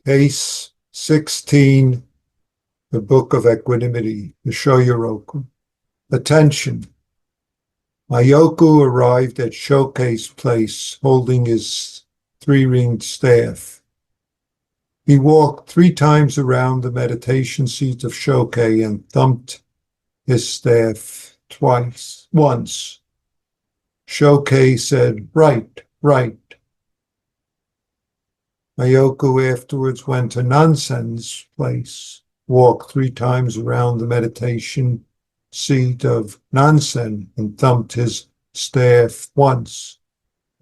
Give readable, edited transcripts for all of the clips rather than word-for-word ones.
Case 16, the Book of Equanimity, the Shoyoroku. Attention! Mayoku arrived at Showcase Place holding his three-ringed staff. He walked 3 times around the meditation seat of Shoke and thumped his staff once. Shoke said, "Right, right." Mayoku afterwards went to Nansen's place, walked 3 times around the meditation seat of Nansen and thumped his staff once.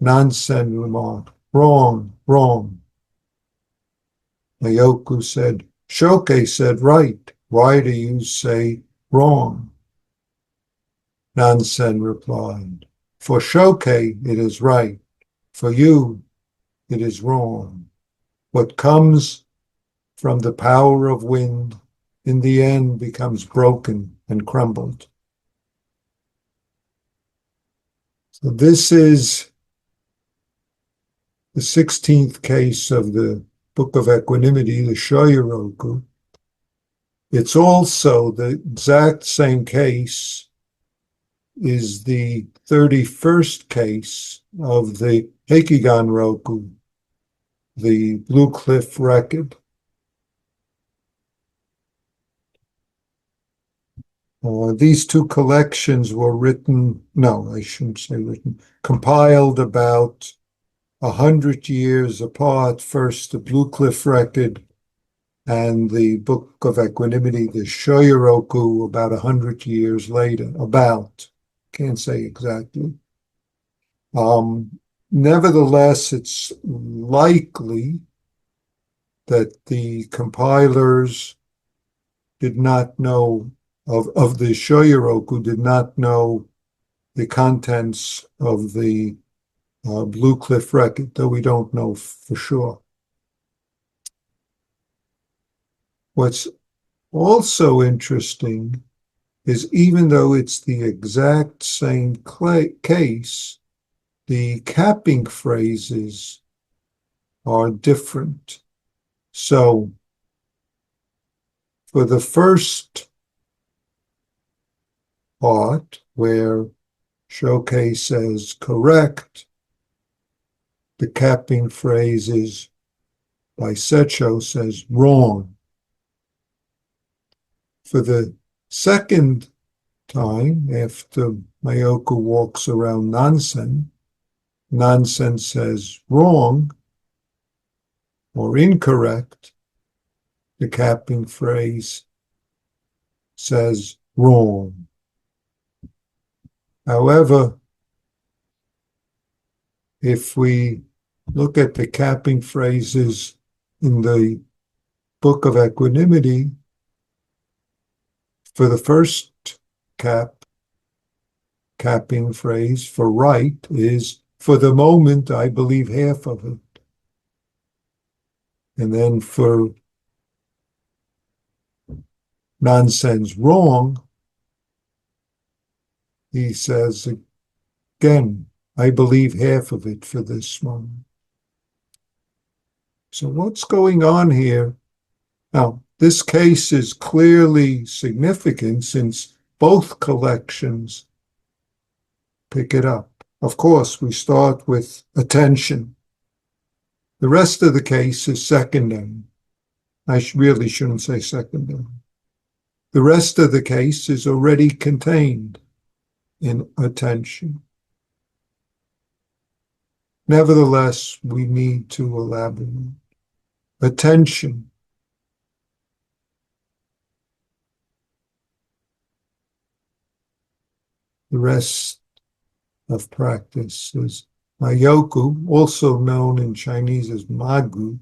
Nansen remarked, "Wrong, wrong." Mayoku said, "Shoke said right. Why do you say wrong?" Nansen replied, "For Shoke it is right. For you it is wrong. What comes from the power of wind in the end becomes broken and crumbled." So this is the 16th case of the Book of Equanimity, the Shoyoroku. It's also the exact same case is the 31st case of the Heikigan Roku, the Blue Cliff record. These two collections were compiled about 100 years apart. First, the Blue Cliff record and the Book of Equanimity, the Shoyoroku, about 100 years later. Can't say exactly. Nevertheless, it's likely that the compilers did not know of the Shoyoroku, did not know the contents of the Blue Cliff record, though we don't know for sure. What's also interesting is even though it's the exact same case, the capping phrases are different. So for the first part, where Shoke says correct, the capping phrase is by Secho says wrong. For the second time, after Mayoku walks around Nansen, Nansen says wrong or incorrect. The capping phrase says wrong. However, if we look at the capping phrases in the Book of Equanimity, for the first capping phrase for right is, "For the moment, I believe half of it." And then for nonsense wrong, he says again, "I believe half of it for this moment." So what's going on here? Now, this case is clearly significant since both collections pick it up. Of course, we start with attention. The rest of the case is secondary. I really shouldn't say secondary. The rest of the case is already contained in attention. Nevertheless, we need to elaborate. Attention. The rest of practice is Mayoku, also known in Chinese as Magu.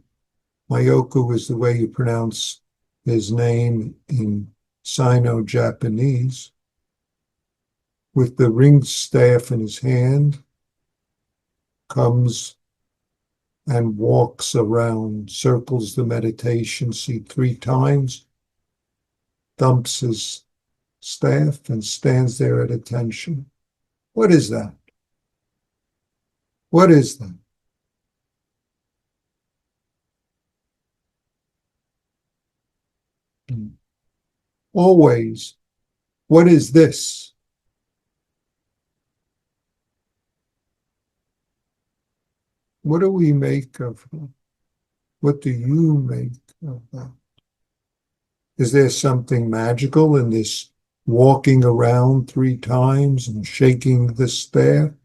Mayoku is the way you pronounce his name in Sino-Japanese. With the ringed staff in his hand, comes and walks around, circles the meditation seat 3 times, thumps his staff, and stands there at attention. What is that? What is that? always. What is this? What do we make of that? What do you make of that? Is there something magical in this walking around 3 times and shaking the stair,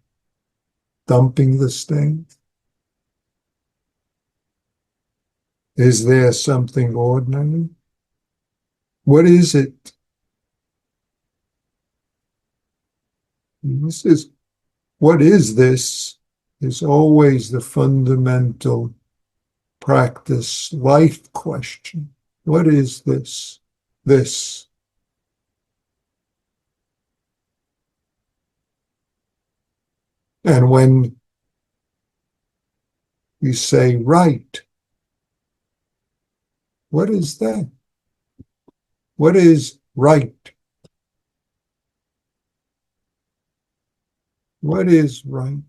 dumping the stain? Is there something ordinary? What is it? What is this is always the fundamental practice life question. What is this? This. And when you say right, what is that? What is right? What is right?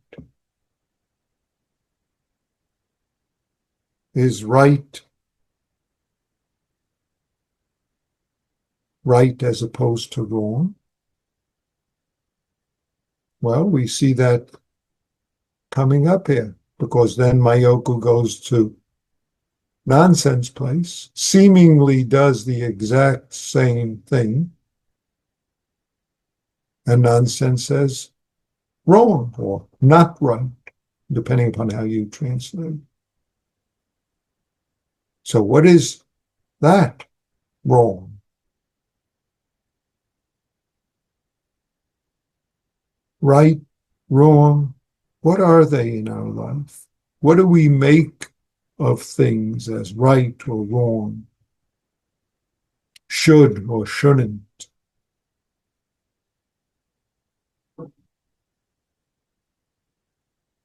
Is right as opposed to wrong? Well, we see that coming up here, because then Mayoku goes to nonsense place, seemingly does the exact same thing, and nonsense says wrong or not right, depending upon how you translate. So what is that wrong? Right, wrong, what are they in our life? What do we make of things as right or wrong, should or shouldn't?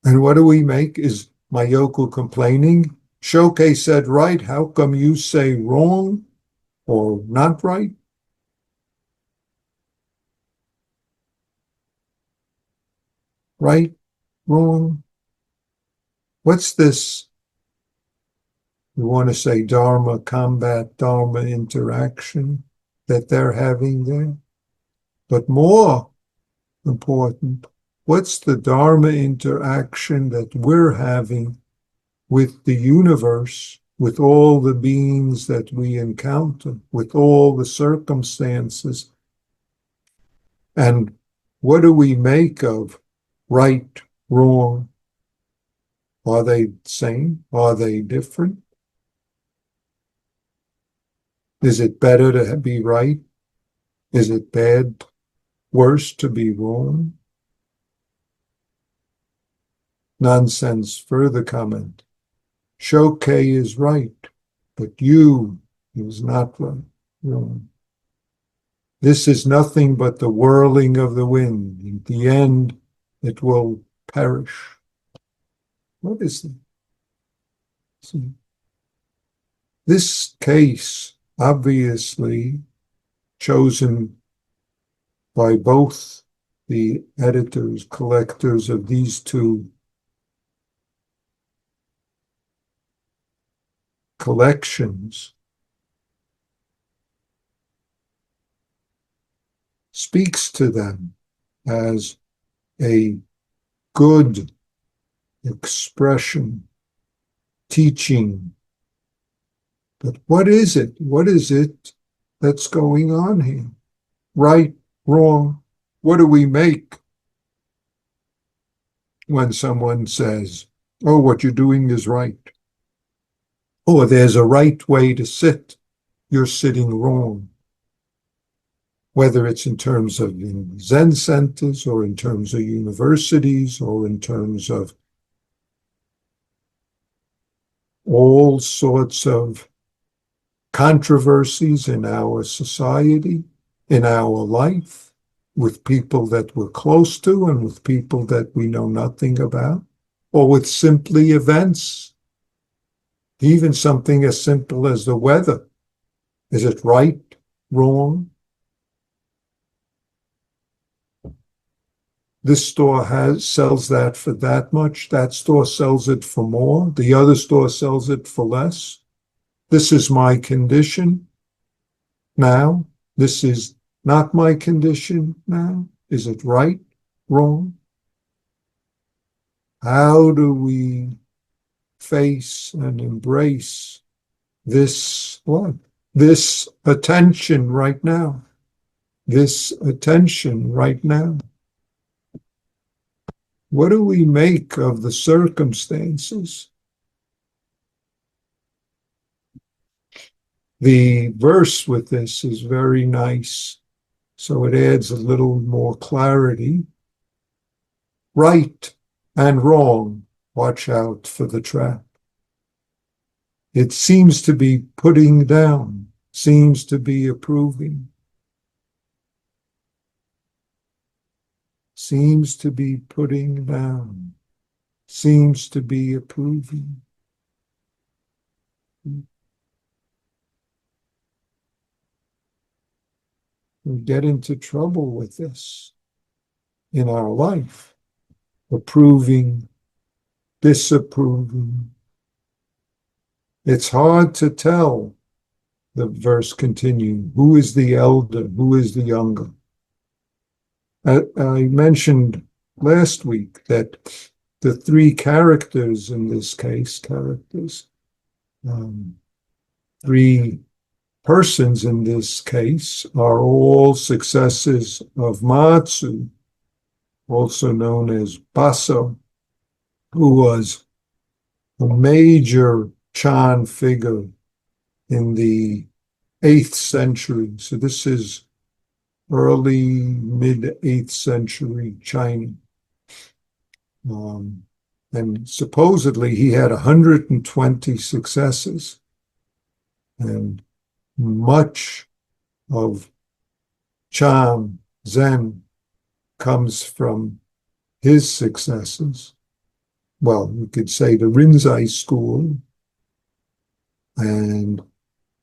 And what do we make? Is Mayoku complaining? Shoke said right, how come you say wrong or not right? Right, wrong? What's this? You want to say Dharma combat, Dharma interaction that they're having there? But more important, what's the Dharma interaction that we're having with the universe, with all the beings that we encounter, with all the circumstances? And what do we make of right, wrong? Are they the same? Are they different? Is it better to be right? Is it bad, worse to be wrong? Nonsense further comment. Shoke is right, but you is not right. Wrong. This is nothing but the whirling of the wind. In the end, it will perish. What is it? See, this case, obviously chosen by both the editors, collectors of these two collections, speaks to them as a good expression, teaching. But what is it? What is it that's going on here? Right, wrong? What do we make when someone says, oh, what you're doing is right? Or there's a right way to sit, you're sitting wrong. Whether it's in terms of in Zen centers or in terms of universities or in terms of all sorts of controversies in our society, in our life, with people that we're close to and with people that we know nothing about, or with simply events, even something as simple as the weather. Is it right, wrong? This store sells that for that much. That store sells it for more. The other store sells it for less. This is my condition now. This is not my condition now. Is it right? Wrong? How do we face and embrace this what? This attention right now. This attention right now. What do we make of the circumstances? The verse with this is very nice, so it adds a little more clarity. Right and wrong, watch out for the trap. It seems to be putting down, seems to be approving, seems to be putting down, seems to be approving. We get into trouble with this in our life, approving, disapproving. It's hard to tell, the verse continuing, who is the elder, who is the younger. I mentioned last week that the three characters in this case, three persons in this case, are all successors of Matsu, also known as Baso, who was a major Chan figure in the 8th century. So this is early, mid-8th century China. And supposedly he had 120 successes. And much of Chan Zen comes from his successes. Well, you could say the Rinzai school and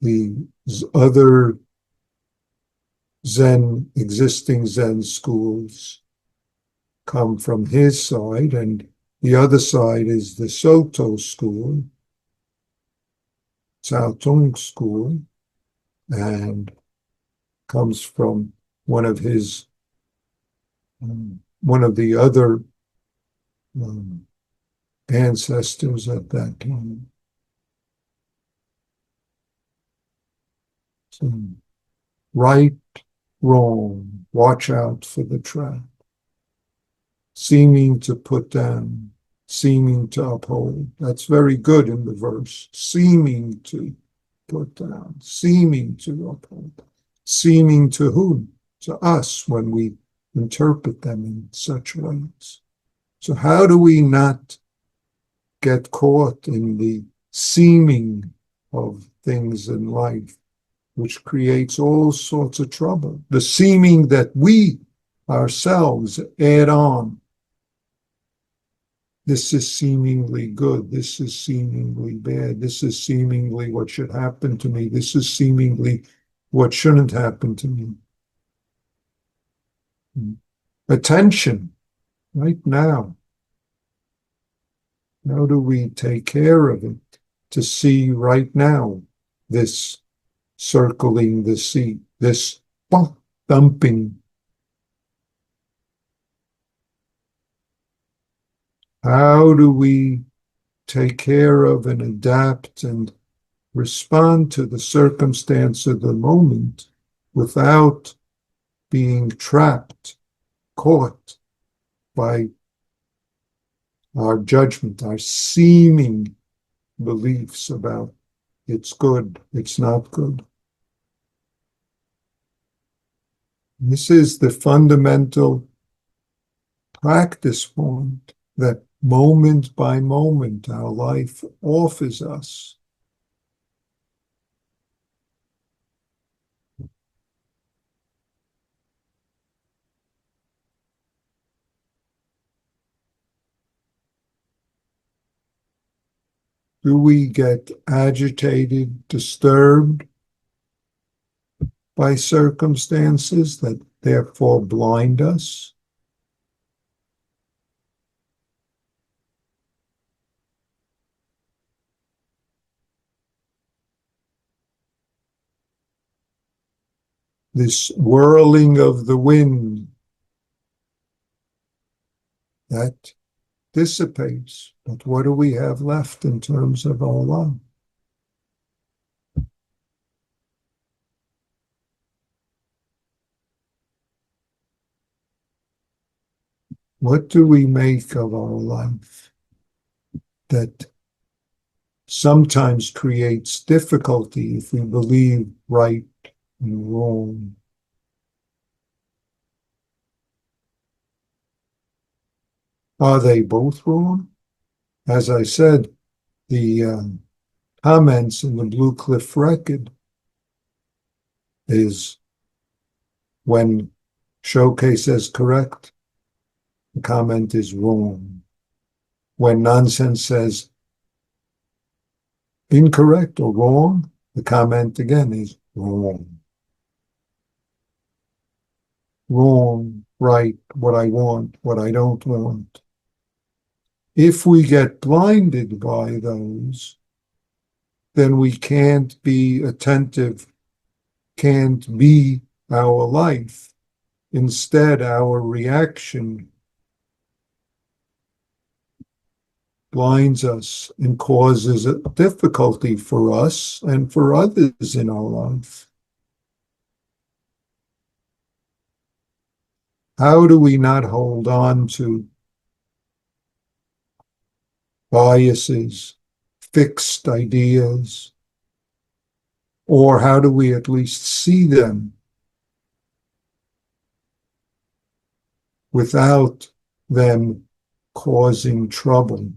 the other existing Zen schools come from his side, and the other side is the Soto school, Cao Tung school, and comes from one of his, one of the other ancestors at that time. So, right, wrong, watch out for the trap. Seeming to put down, seeming to uphold. That's very good in the verse. Seeming to put down, seeming to uphold. Seeming to whom? To us when we interpret them in such ways. So how do we not get caught in the seeming of things in life, which creates all sorts of trouble? The seeming that we ourselves add on. This is seemingly good. This is seemingly bad. This is seemingly what should happen to me. This is seemingly what shouldn't happen to me. Attention, right now. How do we take care of it to see right now this circling the seat, this thumping? How do we take care of and adapt and respond to the circumstance of the moment without being trapped, caught by our judgment, our seeming beliefs about it's good, it's not good? This is the fundamental practice point that moment by moment our life offers us. Do we get agitated, disturbed by circumstances that therefore blind us? this whirling of the wind, that dissipates. But what do we have left in terms of our life? What do we make of our life that sometimes creates difficulty if we believe right and wrong? Are they both wrong? As I said, the comments in the Blue Cliff record is when Showcase says correct, the comment is wrong. When Nonsense says incorrect or wrong, the comment again is wrong. Wrong, right, what I want, what I don't want. If we get blinded by those, then we can't be attentive, can't be our life. Instead, our reaction blinds us and causes a difficulty for us and for others in our life. How do we not hold on to biases, fixed ideas, or how do we at least see them without them causing trouble?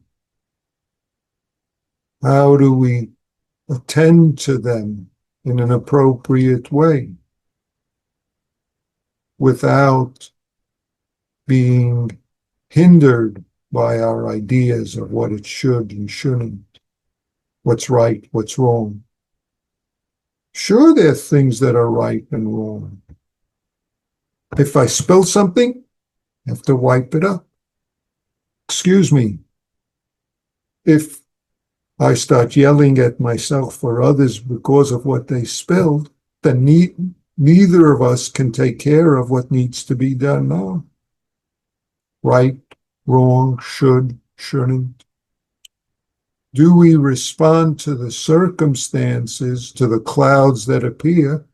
How do we attend to them in an appropriate way without being hindered by our ideas of what it should and shouldn't, what's right, what's wrong? Sure, there are things that are right and wrong. If I spill something, I have to wipe it up. Excuse me. If I start yelling at myself or others because of what they spilled, then neither of us can take care of what needs to be done now. Right, wrong, should, shouldn't. Do we respond to the circumstances, to the clouds that appear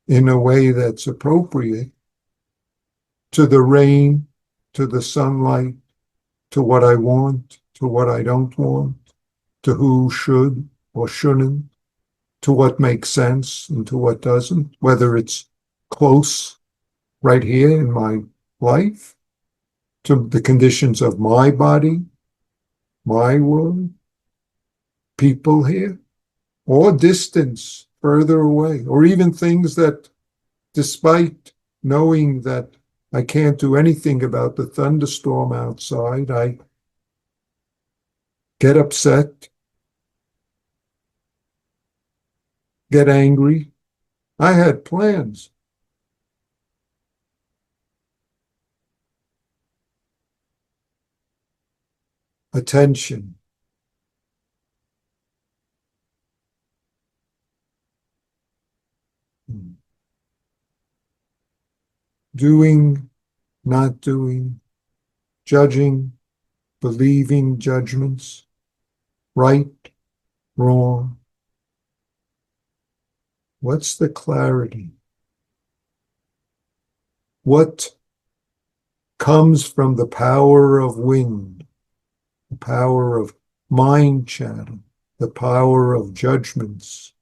in a way that's appropriate, to the rain, to the sunlight, to what I want, to what I don't want, to who should or shouldn't, to what makes sense and to what doesn't, whether it's close right here in my life, to the conditions of my body, my world, people here, or distance further away, or even things that, despite knowing that I can't do anything about the thunderstorm outside, I get upset, get angry. I had plans. Attention. Doing, not doing, judging, believing judgments, right, wrong. What's the clarity? What comes from the power of wind, the power of mind chatter, the power of judgments,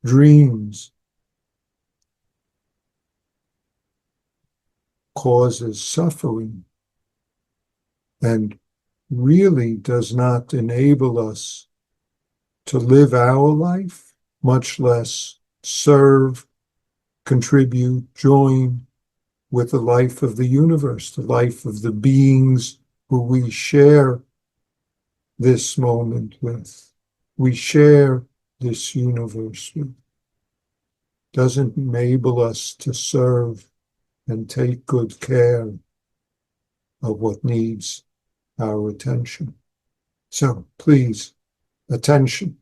dreams, causes suffering and really does not enable us to live our life, much less serve, contribute, join with the life of the universe, the life of the beings who we share this moment with, we share this universe with. Doesn't enable us to serve and take good care of what needs our attention. So please, attention.